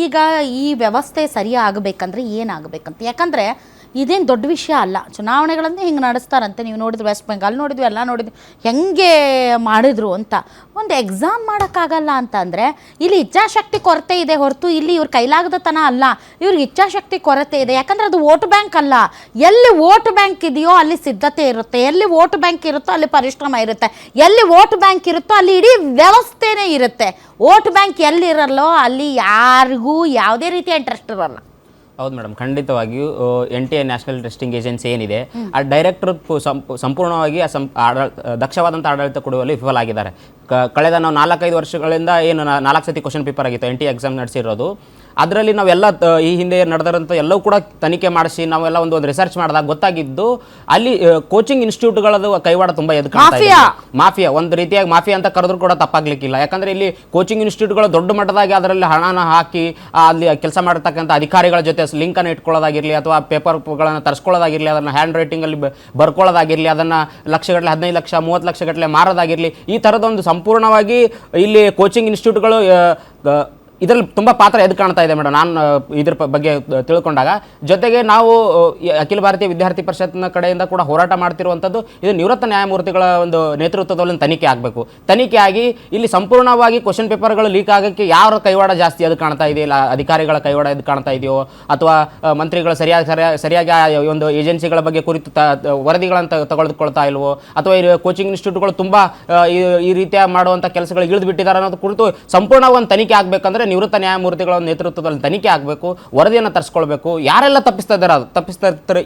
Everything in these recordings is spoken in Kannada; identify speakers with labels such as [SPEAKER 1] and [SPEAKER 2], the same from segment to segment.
[SPEAKER 1] ಈಗ ಈ ವ್ಯವಸ್ಥೆ ಸರಿಯಾಗಬೇಕಂದ್ರೆ ಏನಾಗಬೇಕಂತ, ಯಾಕಂದರೆ ಇದೇನು ದೊಡ್ಡ ವಿಷಯ ಅಲ್ಲ. ಚುನಾವಣೆಗಳಂತೆ ಹಿಂಗೆ ನಡೆಸ್ತಾರಂತೆ. ನೀವು ನೋಡಿದ್ವಿ ವೆಸ್ಟ್ ಬೆಂಗಾಲ್ ನೋಡಿದ್ವಿ, ಎಲ್ಲ ನೋಡಿದ್ವಿ ಹೆಂಗೆ ಮಾಡಿದ್ರು ಅಂತ. ಒಂದು ಎಕ್ಸಾಮ್ ಮಾಡೋಕ್ಕಾಗಲ್ಲ ಅಂತ ಅಂದರೆ ಇಲ್ಲಿ ಇಚ್ಛಾಶಕ್ತಿ ಕೊರತೆ ಇದೆ ಹೊರತು ಇಲ್ಲಿ ಇವ್ರ ಕೈಲಾಗದತನ ಅಲ್ಲ, ಇವ್ರಿಗೆ ಇಚ್ಛಾಶಕ್ತಿ ಕೊರತೆ ಇದೆ. ಯಾಕಂದರೆ ಅದು ವೋಟ್ ಬ್ಯಾಂಕ್ ಅಲ್ಲ. ಎಲ್ಲಿ ವೋಟ್ ಬ್ಯಾಂಕ್ ಇದೆಯೋ ಅಲ್ಲಿ ಸಿದ್ಧತೆ ಇರುತ್ತೆ, ಎಲ್ಲಿ ವೋಟ್ ಬ್ಯಾಂಕ್ ಇರುತ್ತೋ ಅಲ್ಲಿ ಪರಿಶ್ರಮ ಇರುತ್ತೆ, ಎಲ್ಲಿ ವೋಟ್ ಬ್ಯಾಂಕ್ ಇರುತ್ತೋ ಅಲ್ಲಿ ಇಡೀ ವ್ಯವಸ್ಥೆನೇ ಇರುತ್ತೆ. ವೋಟ್ ಬ್ಯಾಂಕ್ ಎಲ್ಲಿರಲ್ಲೋ ಅಲ್ಲಿ ಯಾರಿಗೂ ಯಾವುದೇ ರೀತಿಯ ಇಂಟ್ರೆಸ್ಟ್ ಇರಲ್ಲ.
[SPEAKER 2] ಹೌದು ಮೇಡಮ್, ಖಂಡಿತವಾಗಿಯೂ NTA ನ್ಯಾಷನಲ್ ಟೆಸ್ಟಿಂಗ್ ಏಜೆನ್ಸಿ ಏನಿದೆ ಆ ಡೈರೆಕ್ಟರ್ ಸಂಪೂರ್ಣವಾಗಿ ದಕ್ಷವಾದಂಥ ಆಡಳಿತ ಕೊಡುವಲ್ಲಿ ವಿಫಲಾಗಿದ್ದಾರೆ. ಕಳೆದ ನಾವು 4-5 ವರ್ಷಗಳಿಂದ ಏನು 4 ಸತಿ ಕ್ವಶನ್ ಪೇಪರ್ ಆಗಿತ್ತು NTA ಎಕ್ಸಾಮ್ ನಡೆಸಿರೋದು. ಅದರಲ್ಲಿ ನಾವೆಲ್ಲ ಈ ಹಿಂದೆ ನಡೆದಿರೋಂಥ ಎಲ್ಲವೂ ಕೂಡ ತನಿಖೆ ಮಾಡಿಸಿ ನಾವೆಲ್ಲ ಒಂದು ರಿಸರ್ಚ್ ಮಾಡಿದಾಗ ಗೊತ್ತಾಗಿದ್ದು ಅಲ್ಲಿ ಕೋಚಿಂಗ್ ಇನ್ಸ್ಟಿಟ್ಯೂಟ್ಗಳದ್ದು ಕೈವಾಡ ತುಂಬ ಎದ್ದು ಕಾಣ್ತಾ ಇದೆ. ಮಾಫಿಯಾ, ಒಂದು ರೀತಿಯಾಗಿ ಮಾಫಿಯಾ ಅಂತ ಕರೆದ್ರೂ ಕೂಡ ತಪ್ಪಾಗ್ಲಿಕ್ಕಿಲ್ಲ. ಯಾಕಂದರೆ ಇಲ್ಲಿ ಕೋಚಿಂಗ್ ಇನ್ಸ್ಟಿಟ್ಯೂಟ್ಗಳು ದೊಡ್ಡ ಮಟ್ಟದಾಗಿ ಅದರಲ್ಲಿ ಹಣನ ಹಾಕಿ ಅಲ್ಲಿ ಕೆಲಸ ಮಾಡಿರ್ತಕ್ಕಂಥ ಅಧಿಕಾರಿಗಳ ಜೊತೆ ಲಿಂಕನ್ನು ಇಟ್ಕೊಳ್ಳೋದಾಗಿರಲಿ ಅಥವಾ ಪೇಪರ್ಗಳನ್ನು ತರಿಸ್ಕೊಳ್ಳೋದಾಗಿರಲಿ, ಅದನ್ನು ಹ್ಯಾಂಡ್ ರೈಟಿಂಗಲ್ಲಿ ಬರ್ಕೊಳ್ಳೋದಾಗಿರಲಿ, ಅದನ್ನು ಲಕ್ಷಗಟ್ಟಲೆ 15 ಲಕ್ಷ 30 ಲಕ್ಷ ಗಟ್ಟಲೆ ಮಾರೋದಾಗಿರಲಿ, ಈ ಥರದೊಂದು ಸಂಪೂರ್ಣವಾಗಿ ಇಲ್ಲಿ ಕೋಚಿಂಗ್ ಇನ್ಸ್ಟಿಟ್ಯೂಟ್ಗಳು ಇದರಲ್ಲಿ ತುಂಬ ಪಾತ್ರ ಎದ್ದು ಕಾಣ್ತಾ ಇದೆ ಮೇಡಮ್. ನಾನು ಇದ್ರ ಬಗ್ಗೆ ತಿಳ್ಕೊಂಡಾಗ ಜೊತೆಗೆ ನಾವು ಅಖಿಲ ಭಾರತೀಯ ವಿದ್ಯಾರ್ಥಿ ಪರಿಷತ್ನ ಕಡೆಯಿಂದ ಕೂಡ ಹೋರಾಟ ಮಾಡ್ತಿರುವಂಥದ್ದು ಇದು ನಿವೃತ್ತ ನ್ಯಾಯಮೂರ್ತಿಗಳ ಒಂದು ನೇತೃತ್ವದಲ್ಲಿ ತನಿಖೆ ಆಗಬೇಕು. ತನಿಖೆ ಆಗಿ ಇಲ್ಲಿ ಸಂಪೂರ್ಣವಾಗಿ ಕ್ವಶನ್ ಪೇಪರ್ಗಳು ಲೀಕ್ ಆಗೋಕ್ಕೆ ಯಾರ ಕೈವಾಡ ಜಾಸ್ತಿ ಅದು ಕಾಣ್ತಾ ಇದೆ, ಇಲ್ಲ ಅಧಿಕಾರಿಗಳ ಕೈವಾಡ ಎದ್ದು ಕಾಣ್ತಾ ಇದೆಯೋ ಅಥವಾ ಮಂತ್ರಿಗಳು ಸರಿಯಾಗಿ ಒಂದು ಏಜೆನ್ಸಿಗಳ ಬಗ್ಗೆ ಕುರಿತು ವರದಿಗಳನ್ನು ತೆಗೆದುಕೊಳ್ತಾ ಇಲ್ವೋ ಅಥವಾ ಕೋಚಿಂಗ್ ಇನ್ಸ್ಟಿಟ್ಯೂಟ್ಗಳು ತುಂಬ ಈ ರೀತಿಯ ಮಾಡುವಂಥ ಕೆಲಸಗಳು ಇಳಿದು ಬಿಟ್ಟಿದ್ದಾರೆ ಅನ್ನೋದು ಕುರಿತು ಸಂಪೂರ್ಣ ಒಂದು ತನಿಖೆ ಆಗಬೇಕಂದ್ರೆ ನಿವೃತ್ತ ನೇತೃತ್ವಗಳ ನೇತೃತ್ವದಲ್ಲಿ ತನಿಖೆ ಆಗಬೇಕು, ವರದಿಯನ್ನು ತರಿಸ್ಕೊಳ್ಬೇಕು. ಯಾರೆಲ್ಲ ತಪ್ಪಿಸ್ತಾ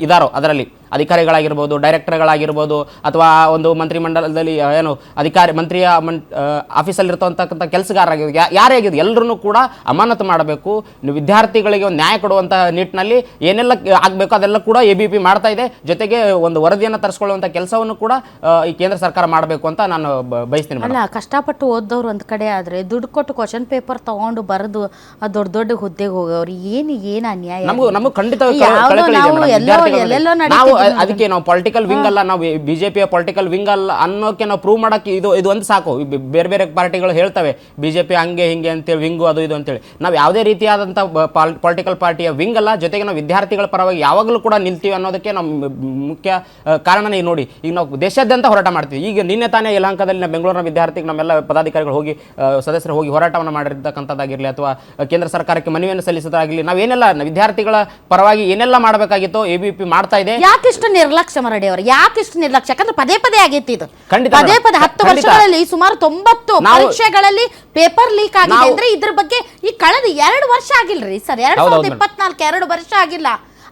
[SPEAKER 2] ಇದ್ದಾರೋ ಅದರಲ್ಲಿ ಅಧಿಕಾರಿಗಳಾಗಿರ್ಬೋದು, ಡೈರೆಕ್ಟರ್ಗಳಾಗಿರ್ಬೋದು ಅಥವಾ ಒಂದು ಮಂತ್ರಿಮಂಡಲದಲ್ಲಿ ಏನು ಮಂತ್ರಿಯ ಆಫೀಸಲ್ಲಿರ್ತಕ್ಕಂಥ ಕೆಲಸಗಾರರಾಗಿರ್ಬೋದು, ಯಾರೇ ಆಗಿದ್ದು ಎಲ್ಲರನ್ನೂ ಕೂಡ ಅಮಾನತು ಮಾಡಬೇಕು. ವಿದ್ಯಾರ್ಥಿಗಳಿಗೆ ಒಂದು ನ್ಯಾಯ ಕೊಡುವಂಥ ನಿಟ್ಟಿನಲ್ಲಿ ಏನೆಲ್ಲ ಆಗಬೇಕು ಅದೆಲ್ಲ ಕೂಡ ABP ಮಾಡ್ತಾ ಇದೆ. ಜೊತೆಗೆ ಒಂದು ವರದಿಯನ್ನು ತರಿಸ್ಕೊಳ್ಳುವಂಥ ಕೆಲಸವನ್ನು ಕೂಡ ಈ ಕೇಂದ್ರ ಸರ್ಕಾರ ಮಾಡಬೇಕು ಅಂತ ನಾನು ಬಯಸ್ತೀನಿ.
[SPEAKER 1] ಅಲ್ಲ, ಕಷ್ಟಪಟ್ಟು ಓದೋರು ಒಂದು ಕಡೆ ಆದರೆ ದುಡ್ಡು ಕೊಟ್ಟು ಕ್ವಶನ್ ಪೇಪರ್ ತಗೊಂಡು ಬರೆದು ದೊಡ್ಡ ಹುದ್ದೆಗೆ ಹೋಗೋರು ಏನು ಅನ್ಯಾಯ.
[SPEAKER 2] ನಮಗೆ ಖಂಡಿತ ಅದಕ್ಕೆ ನಾವು ಪೊಲಿಟಿಕಲ್ ವಿಂಗ್ ಅಲ್ಲ, ನಾವು ಬಿಜೆಪಿಯ ಪೊಲಿಟಿಕಲ್ ವಿಂಗ್ ಅಲ್ಲ ಅನ್ನೋಕೆ ನಾವು ಪ್ರೂವ್ ಮಾಡಕ್ಕೆ ಇದು ಒಂದು ಸಾಕು. ಬೇರೆ ಪಾರ್ಟಿಗಳು ಹೇಳ್ತವೆ ಬಿಜೆಪಿ ಹಂಗೆ ಹಿಂಗೆ ಅಂತೇಳಿ ವಿಂಗು ಅದು ಇದು ಅಂತೇಳಿ. ನಾವು ಯಾವುದೇ ರೀತಿಯಾದಂಥ ಪೊಲಿಟಿಕಲ್ ಪಾರ್ಟಿಯ ವಿಂಗ್ ಅಲ್ಲ. ಜೊತೆಗೆ ನಾವು ವಿದ್ಯಾರ್ಥಿಗಳ ಪರವಾಗಿ ಯಾವಾಗಲೂ ಕೂಡ ನಿಲ್ತೀವಿ ಅನ್ನೋದಕ್ಕೆ ನಮ್ಮ ಮುಖ್ಯ ಕಾರಣನೇ ನೋಡಿ. ಈಗ ನಾವು ದೇಶಾದ್ಯಂತ ಹೋರಾಟ ಮಾಡ್ತೀವಿ. ಈಗ ನಿನ್ನೆ ತಾನೇ ಯಲಹಂಕದಲ್ಲಿ ಬೆಂಗಳೂರಿನ ವಿದ್ಯಾರ್ಥಿಗಳು ನಮ್ಮೆಲ್ಲ ಪದಾಧಿಕಾರಿಗಳು ಹೋಗಿ ಸದಸ್ಯರು ಹೋಗಿ ಹೋರಾಟವನ್ನು ಮಾಡಿರ್ತಕ್ಕಂಥದ್ದಾಗಿರಲಿ ಅಥವಾ ಕೇಂದ್ರ ಸರ್ಕಾರಕ್ಕೆ ಮನವಿಯನ್ನು ಸಲ್ಲಿಸೋದಾಗಿರಲಿ, ನಾವೇನೆಲ್ಲ ವಿದ್ಯಾರ್ಥಿಗಳ ಪರವಾಗಿ ಏನೆಲ್ಲ ಮಾಡಬೇಕಾಗಿತ್ತು ABP ಮಾಡ್ತಾ ಇದೆ.
[SPEAKER 1] ಯಾಕಿಷ್ಟು ನಿರ್ಲಕ್ಷ್ಯ ಮರಡಿ ಅವರು, ಯಾಕಿಷ್ಟು ನಿರ್ಲಕ್ಷ್ಯ? ಯಾಕಂದ್ರೆ ಪದೇ ಆಗೈತಿ ಇದು. ಪದೇ 10 ವರ್ಷಗಳಲ್ಲಿ ಸುಮಾರು 90 ಪರೀಕ್ಷೆಗಳಲ್ಲಿ ಪೇಪರ್ ಲೀಕ್ ಆಗಿದೆ ಅಂದ್ರೆ ಇದ್ರ ಬಗ್ಗೆ ಈ ಕಳೆದ 2 ವರ್ಷ ಆಗಿಲ್ರಿ ಸರ್, 2024 2 ವರ್ಷ ಆಗಿಲ್ಲ.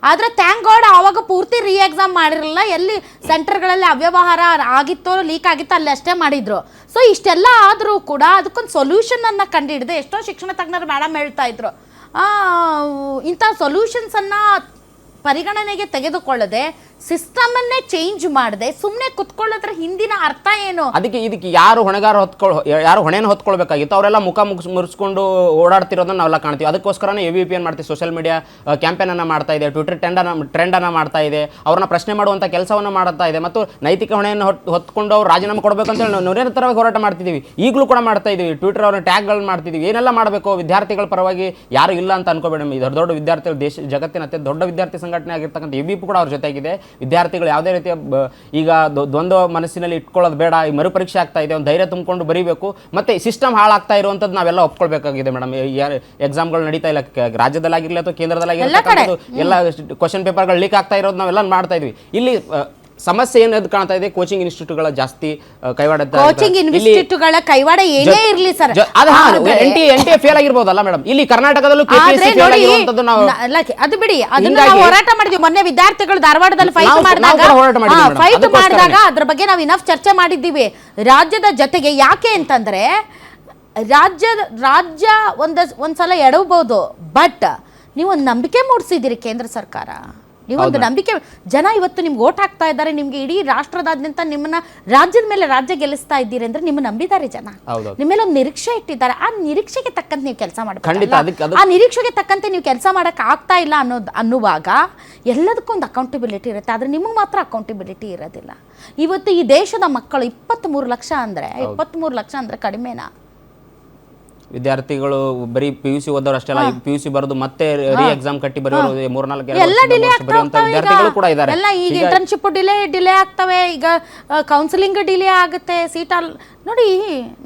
[SPEAKER 1] ಆದ್ರೆ ಥ್ಯಾಂಕ್ ಗಾಡ್ ಆವಾಗ ಪೂರ್ತಿ ಎಕ್ಸಾಮ್ ಮಾಡಿರಲಿಲ್ಲ. ಎಲ್ಲಿ ಸೆಂಟರ್ಗಳಲ್ಲಿ ಅವ್ಯವಹಾರ ಆಗಿತ್ತೋ ಲೀಕ್ ಆಗಿತ್ತೋ ಅಲ್ಲಿ ಅಷ್ಟೇ ಮಾಡಿದ್ರು. ಸೊ ಇಷ್ಟೆಲ್ಲ ಆದರೂ ಕೂಡ ಅದಕ್ಕೊಂದು ಸೊಲ್ಯೂಷನ್ ಅನ್ನ ಕಂಡುಹಿಡಿದು ಎಷ್ಟೋ ಶಿಕ್ಷಣ ತಜ್ಞರು ಮೇಡಮ್ ಹೇಳ್ತಾ ಇದ್ರು, ಇಂಥ ಸೊಲ್ಯೂಷನ್ಸನ್ನು ಪರಿಗಣನೆಗೆ ತೆಗೆದುಕೊಳ್ಳದೆ ಸಿಸ್ಟಮನ್ನೇ ಚೇಂಜ್ ಮಾಡದೆ ಸುಮ್ಮನೆ ಕುತ್ಕೊಳ್ಳೋದ್ರ ಹಿಂದಿನ ಅರ್ಥ ಏನು?
[SPEAKER 2] ಇದಕ್ಕೆ ಯಾರು ಹೊಣೆಯನ್ನು ಹೊತ್ಕೊಳ್ಬೇಕಾಗಿತ್ತು ಅವರೆಲ್ಲ ಮುಖ ಮುರಿಸ್ಕೊಂಡು ಓಡಾಡ್ತಿರೋದನ್ನ ನಾವೆಲ್ಲ ಕಾಣ್ತೀವಿ. ಅದಕ್ಕೋಸ್ಕರನೇ ABP ಏನು ಮಾಡ್ತೀವಿ, ಸೋಷಿಯಲ್ ಮೀಡಿಯಾ ಕ್ಯಾಂಪೇನ್ ಅನ್ನು ಮಾಡ್ತಾ ಇದೆ, ಟ್ವಿಟರ್ ಟ್ರೆಂಡ್ ಅನ್ನು ಮಾಡ್ತಾ ಇದೆ, ಅವ್ರನ್ನ ಪ್ರಶ್ನೆ ಮಾಡುವಂಥ ಕೆಲಸವನ್ನು ಮಾಡ್ತಾ ಇದೆ ಮತ್ತು ನೈತಿಕ ಹೊಣೆಯನ್ನು ಹೊತ್ಕೊಂಡು ಅವ್ರು ರಾಜೀನಾಮೆ ಕೊಡಬೇಕಂತೇಳಿ ನಾವು ನಿರಂತರವಾಗಿ ಹೋರಾಟ ಮಾಡ್ತಿದ್ದೀವಿ. ಈಗಲೂ ಕೂಡ ಮಾಡ್ತಾ ಇದ್ದೀವಿ. ಟ್ವಿಟರ್ ಅವ್ರನ್ನ ಟ್ಯಾಗ್ಗಳನ್ನ ಮಾಡ್ತಿದ್ದೀವಿ. ಏನೆಲ್ಲ ಮಾಡಬೇಕು ವಿದ್ಯಾರ್ಥಿಗಳ ಪರವಾಗಿ ಯಾರು ಇಲ್ಲ ಅಂತ ಅನ್ಕೋಬೇಡ. ದೊಡ್ಡ ವಿದ್ಯಾರ್ಥಿಗಳು ಜಗತ್ತಿನ ಅತ್ಯಂತ ದೊಡ್ಡ ವಿದ್ಯಾರ್ಥಿ ಸಂಘಟನೆ ಆಗಿರ್ತಕ್ಕಂಥ ABP ಕೂಡ ಅವ್ರ ಜೊತೆಗಿದೆ. ವಿದ್ಯಾರ್ಥಿಗಳು ಯಾವುದೇ ರೀತಿಯ ಈಗ ದ್ವಂದ್ವ ಮನಸ್ಸಿನಲ್ಲಿ ಇಟ್ಕೊಳ್ಳೋದು ಬೇಡ. ಈ ಮರುಪರೀಕ್ಷೆ ಆಗ್ತಾ ಇದೆ, ಒಂದು ಧೈರ್ಯ ತುಂಬಿಕೊಂಡು ಬರೀಬೇಕು. ಮತ್ತೆ ಸಿಸ್ಟಮ್ ಹಾಳಾಗ್ತಾ ಇರುವಂಥದ್ದು ನಾವೆಲ್ಲ ಒಪ್ಕೊಳ್ಬೇಕಾಗಿದೆ ಮೇಡಮ್. ಎಕ್ಸಾಮ್ಗಳು ನಡೀತಾ ಇಲ್ಲ, ರಾಜ್ಯದಲ್ಲಾಗಿರಲಿ ಅಥವಾ ಕೇಂದ್ರದಲ್ಲಾಗಿರಲಿ, ಎಲ್ಲ ಕ್ವಶನ್ ಪೇಪರ್ಗಳು ಲೀಕ್ ಆಗ್ತಾ ಇರೋದು ನಾವೆಲ್ಲ ಮಾಡ್ತಾ ಇದ್ವಿ. ಇಲ್ಲಿ ಸಮಸ್ಯೆ ಏನು ಕಾಣ್ತಾ ಇದೆ, ಕೋಚಿಂಗ್ ಇನ್ಸ್ಟಿಟ್ಯೂಟ್ಗಳ ಜಾಸ್ತಿ ಕೈವಾಡ.
[SPEAKER 1] ಕೋಚಿಂಗ್ ಇನ್ಸ್ಟಿಟ್ಯೂಟ್ಗಳ ಕೈವಾಡ ಏನೇ ಇರಲಿ ಸರ್,
[SPEAKER 2] NTA ಫೇಲ್ ಆಗಿರಬಹುದಲ್ಲ ಮೇಡಮ್. ಇಲ್ಲಿ ಕರ್ನಾಟಕದಲ್ಲೂ
[SPEAKER 1] ಅದು ಬಿಡಿ, ಅದನ್ನ ನಾವು ಹೋರಾಟ ಮಾಡಿದ್ವಿ. ಮೊನ್ನೆ ವಿದ್ಯಾರ್ಥಿಗಳು ಧಾರವಾಡದಲ್ಲಿ ಫೈಟ್ ಮಾಡಿದಾಗ ಅದ್ರ ಬಗ್ಗೆ ನಾವು ಇನಫ್ ಚರ್ಚೆ ಮಾಡಿದ್ದೀವಿ. ರಾಜ್ಯದ ಜೊತೆಗೆ ಯಾಕೆ ಅಂತಂದ್ರೆ ರಾಜ್ಯ ಒಂದ್ಸಲ ಎಡವಬಹುದು, ಬಟ್ ನೀವು ಒಂದು ನಂಬಿಕೆ ಮೂಡಿಸಿದ್ದೀರಿ ಕೇಂದ್ರ ಸರ್ಕಾರ. ನೀವೊಂದು ನಂಬಿಕೆ, ಜನ ಇವತ್ತು ನಿಮ್ಗೆ ಓಟ್ ಹಾಕ್ತಾ ಇದ್ದಾರೆ, ನಿಮ್ಗೆ ಇಡೀ ರಾಷ್ಟ್ರದಾದ್ಯಂತ ನಿಮ್ಮನ್ನ ರಾಜ್ಯದ ಮೇಲೆ ರಾಜ್ಯ ಗೆಲ್ಲಿಸ್ತಾ ಇದ್ದೀರಿ ಅಂದ್ರೆ ನಿಮ್ಮ ನಂಬಿದ್ದಾರೆ ಜನ, ನಿಮ್ಮ ಮೇಲೆ ಒಂದು ನಿರೀಕ್ಷೆ ಇಟ್ಟಿದ್ದಾರೆ. ಆ ನಿರೀಕ್ಷೆಗೆ ತಕ್ಕಂತೆ ನೀವು ಕೆಲಸ ಮಾಡಬೇಕು. ಆ ನಿರೀಕ್ಷೆಗೆ ತಕ್ಕಂತೆ ನೀವು ಕೆಲಸ ಮಾಡಕ್ ಆಗ್ತಾ ಇಲ್ಲ ಅನ್ನುವಾಗ ಎಲ್ಲದಕ್ಕೂ ಒಂದು ಅಕೌಂಟಬಿಲಿಟಿ ಇರುತ್ತೆ, ಆದ್ರೆ ನಿಮಗೆ ಮಾತ್ರ ಅಕೌಂಟಬಿಲಿಟಿ ಇರೋದಿಲ್ಲ. ಇವತ್ತು ಈ ದೇಶದ ಮಕ್ಕಳು 23 ಲಕ್ಷ ಅಂದ್ರೆ 23 ಲಕ್ಷ ಅಂದ್ರೆ ಕಡಿಮೆನಾ?
[SPEAKER 2] ವಿದ್ಯಾರ್ಥಿಗಳು ಬರೀ PUC ಓದೋರು ಅಷ್ಟೇ ಅಲ್ಲ, PUC ಬರೆದು ಮತ್ತೆ ರೀ ಎಕ್ಸಾಮ್ ಕಟ್ಟಿ ಬರೆಯೋರು 3-4
[SPEAKER 1] ಎಲ್ಲ ಡಿಲೇ
[SPEAKER 2] ಬರೆಯುವಂತ ವಿದ್ಯಾರ್ಥಿಗಳು ಕೂಡ ಇದ್ದಾರೆ.
[SPEAKER 1] ಎಲ್ಲ ಈಗ ಇಂಟರ್ನ್ಶಿಪ್ ಡಿಲೇ ಆಗ್ತವೆ, ಈಗ ಕೌನ್ಸಿಲಿಂಗ್ ಡಿಲೇ ಆಗುತ್ತೆ, ಸೀಟ್ ನೋಡಿ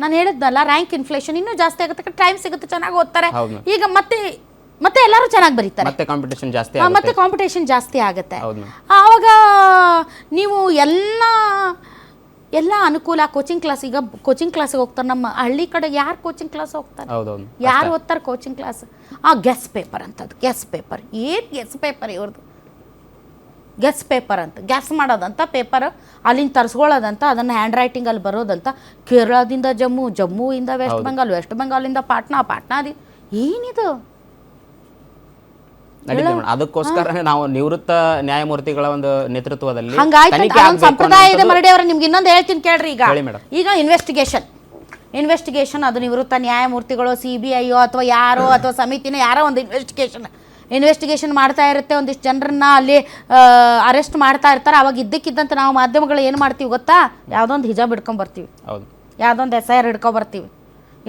[SPEAKER 1] ನಾನು ಹೇಳಿದ್ನಲ್ಲ, ರ್ಯಾಂಕ್ ಇನ್ಫ್ಲೇಷನ್ ಇನ್ನೂ ಜಾಸ್ತಿ ಆಗುತ್ತೆ, ಟೈಮ್ ಸಿಗುತ್ತೆ, ಚೆನ್ನಾಗಿ ಓದ್ತಾರೆ, ಈಗ ಮತ್ತೆ ಎಲ್ಲರೂ ಚೆನ್ನಾಗಿ ಬರೀತಾರೆ,
[SPEAKER 2] ಮತ್ತೆ ಕಾಂಪಿಟೇಷನ್ ಜಾಸ್ತಿ
[SPEAKER 1] ಮತ್ತೆ ಕಾಂಪಿಟೇಷನ್ ಜಾಸ್ತಿ ಆಗುತ್ತೆ. ಆವಾಗ ನೀವು ಎಲ್ಲ ಅನುಕೂಲ, ಕೋಚಿಂಗ್ ಕ್ಲಾಸ್, ಈಗ ಕೋಚಿಂಗ್ ಕ್ಲಾಸಿಗೆ ಹೋಗ್ತಾರೆ. ನಮ್ಮ ಹಳ್ಳಿ ಕಡೆ ಯಾರು ಕೋಚಿಂಗ್ ಕ್ಲಾಸ್ ಹೋಗ್ತಾರೆ, ಯಾರು ಓದ್ತಾರೆ ಕೋಚಿಂಗ್ ಕ್ಲಾಸ್? ಗೆಸ್ ಪೇಪರ್ ಅಂತದ್ದು, ಗೆಸ್ ಪೇಪರ್, ಏನು ಗೆಸ್ ಪೇಪರ್ ಇವ್ರದ್ದು? ಗೆಸ್ ಪೇಪರ್ ಅಂತ, ಗೆಸ್ ಮಾಡೋದಂತ ಪೇಪರ್, ಅಲ್ಲಿಂದ ತರಿಸ್ಕೊಳ್ಳೋದಂತ, ಅದನ್ನು ಹ್ಯಾಂಡ್ ರೈಟಿಂಗಲ್ಲಿ ಬರೋದಂತ, ಕೇರಳದಿಂದ ಜಮ್ಮುವಿಂದ ವೆಸ್ಟ್ ಬೆಂಗಾಲ್, ವೆಸ್ಟ್ ಬೆಂಗಾಲಿಂದ ಪಾಟ್ನಾದಿ, ಏನಿದು?
[SPEAKER 2] ಅದಕ್ಕೋಸ್ಕರ ನಾವು ನಿವೃತ್ತ ನ್ಯಾಯಮೂರ್ತಿಗಳ ಒಂದು ನೇತೃತ್ವದಲ್ಲಿ
[SPEAKER 1] ಸಂಪ್ರದಾಯ ಇದೆ ಮರಡಿ ಅವರ. ನಿಮ್ಗೆ ಇನ್ನೊಂದು ಹೇಳ್ತೀನಿ ಕೇಳ್ರಿ. ಈಗ ಇನ್ವೆಸ್ಟಿಗೇಷನ್ ಅದು ನಿವೃತ್ತ ನ್ಯಾಯಮೂರ್ತಿಗಳು, CBI ಅಥವಾ ಯಾರೋ ಅಥವಾ ಸಮಿತಿನ ಯಾರೋ ಒಂದು ಇನ್ವೆಸ್ಟಿಗೇಷನ್ ಮಾಡ್ತಾ ಇರುತ್ತೆ, ಒಂದಿಷ್ಟು ಜನರನ್ನ ಅಲ್ಲಿ ಅರೆಸ್ಟ್ ಮಾಡ್ತಾ ಇರ್ತಾರೆ. ಅವಾಗ ಇದ್ದಕ್ಕಿದ್ದಂತೆ ನಾವು ಮಾಧ್ಯಮಗಳು ಏನು ಮಾಡ್ತೀವಿ ಗೊತ್ತಾ? ಯಾವುದೊಂದು ಹಿಜಾಬ್ ಹಿಡ್ಕೊಂಬರ್ತೀವಿ, ಯಾವುದೊಂದು SIR ಹಿಡ್ಕೊಂಬರ್ತೀವಿ,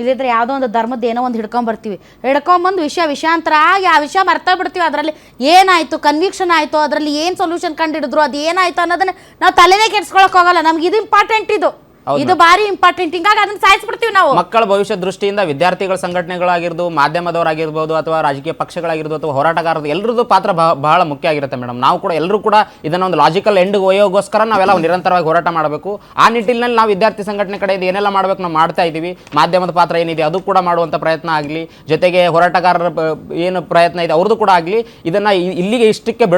[SPEAKER 1] ಇಲ್ಲಿದ್ರೆ ಯಾವುದೋ ಒಂದು ಧರ್ಮದ ಏನೋ ಒಂದು ಹಿಡ್ಕೊಂಬರ್ತೀವಿ, ಹಿಡ್ಕೊಂಬಂದು ವಿಷಯಾಂತರ ಆಗಿ ಆ ವಿಷಯ ಮರ್ತಾ ಬಿಡ್ತೀವಿ. ಅದರಲ್ಲಿ ಏನಾಯಿತು, ಕನ್ವಿಕ್ಷನ್ ಆಯಿತು, ಅದರಲ್ಲಿ ಏನು ಸೊಲ್ಯೂಷನ್ ಕಂಡುಹಿಡಿದ್ರು, ಅದು ಏನಾಯಿತು ಅನ್ನೋದನ್ನ ನಾವು ತಲೆನೇ ಕೆಡ್ಸ್ಕೊಳಕ್ ಹೋಗಲ್ಲ. ನಮ್ಗೆ ಇದು ಇಂಪಾರ್ಟೆಂಟ್, ಇದು ಭಾರಿ ಇಂಪಾರ್ಟೆಂಟ್. ಹಿಂಗಾಗಿ ಅದನ್ನ ಸಾಯಿಸ್ಬಿಡ್ತೀವಿ ನಾವು.
[SPEAKER 2] ಮಕ್ಕಳ ಭವಿಷ್ಯ ದೃಷ್ಟಿಯಿಂದ ವಿದ್ಯಾರ್ಥಿಗಳ ಸಂಘಟನೆಗಳಾಗಿರ್ಬೋದು, ಮಾಧ್ಯಮದವರಾಗಿರ್ಬೋದು, ಅಥವಾ ರಾಜಕೀಯ ಪಕ್ಷಗಳಾಗಿರ್ಬೋದು, ಅಥವಾ ಹೋರಾಟಗಾರರು ಎಲ್ಲರದ್ದು ಪಾತ್ರ ಬಹಳ ಮುಖ್ಯ ಆಗಿರುತ್ತೆ ಮೇಡಮ್. ನಾವು ಕೂಡ ಎಲ್ಲರೂ ಕೂಡ ಇದನ್ನ ಒಂದು ಲಾಜಿಕಲ್ ಎಂಡ್ ಒಯ್ಯೋಗೋಸ್ಕರ ನಾವೆಲ್ಲ ನಿರಂತರವಾಗಿ ಹೋರಾಟ ಮಾಡಬೇಕು. ಆ ನಿಟ್ಟಿನಲ್ಲಿ ನಾವು ವಿದ್ಯಾರ್ಥಿ ಸಂಘಟನೆ ಕಡೆಯಿಂದ ಏನೆಲ್ಲ ಮಾಡಬೇಕು ನಾವು ಮಾಡ್ತಾ ಇದ್ದೀವಿ. ಮಾಧ್ಯಮದ ಪಾತ್ರ ಏನಿದೆ ಅದು ಕೂಡ ಮಾಡುವಂಥ ಪ್ರಯತ್ನ ಆಗಲಿ, ಜೊತೆಗೆ ಹೋರಾಟಗಾರರ ಏನು ಪ್ರಯತ್ನ ಇದೆ ಅವ್ರದ್ದು ಕೂಡ ಆಗಲಿ. ಇದನ್ನ ಇಲ್ಲಿಗೆ ಇಷ್ಟಕ್ಕೆ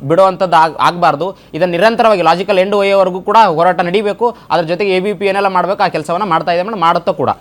[SPEAKER 2] ಬಿಡುವಂಥದ್ದು ಆಗಬಾರ್ದು. ಇದನ್ನು ನಿರಂತರವಾಗಿ ಲಾಜಿಕಲ್ ಎಂಡ್ ಒಯ್ಯೋವರೆಗೂ ಕೂಡ ಹೋರಾಟ ನಡೀಬೇಕು. ಅದ್ರ ಜೊತೆಗೆ ABP ಏನೆಲ್ಲ ಮಾಡಬೇಕು ಆ ಕೆಲಸವನ್ನ ಮಾಡ್ತಾ ಇದೆ ಮೇಡಮ್, ಮಾಡುತ್ತಾ ಕೂಡ.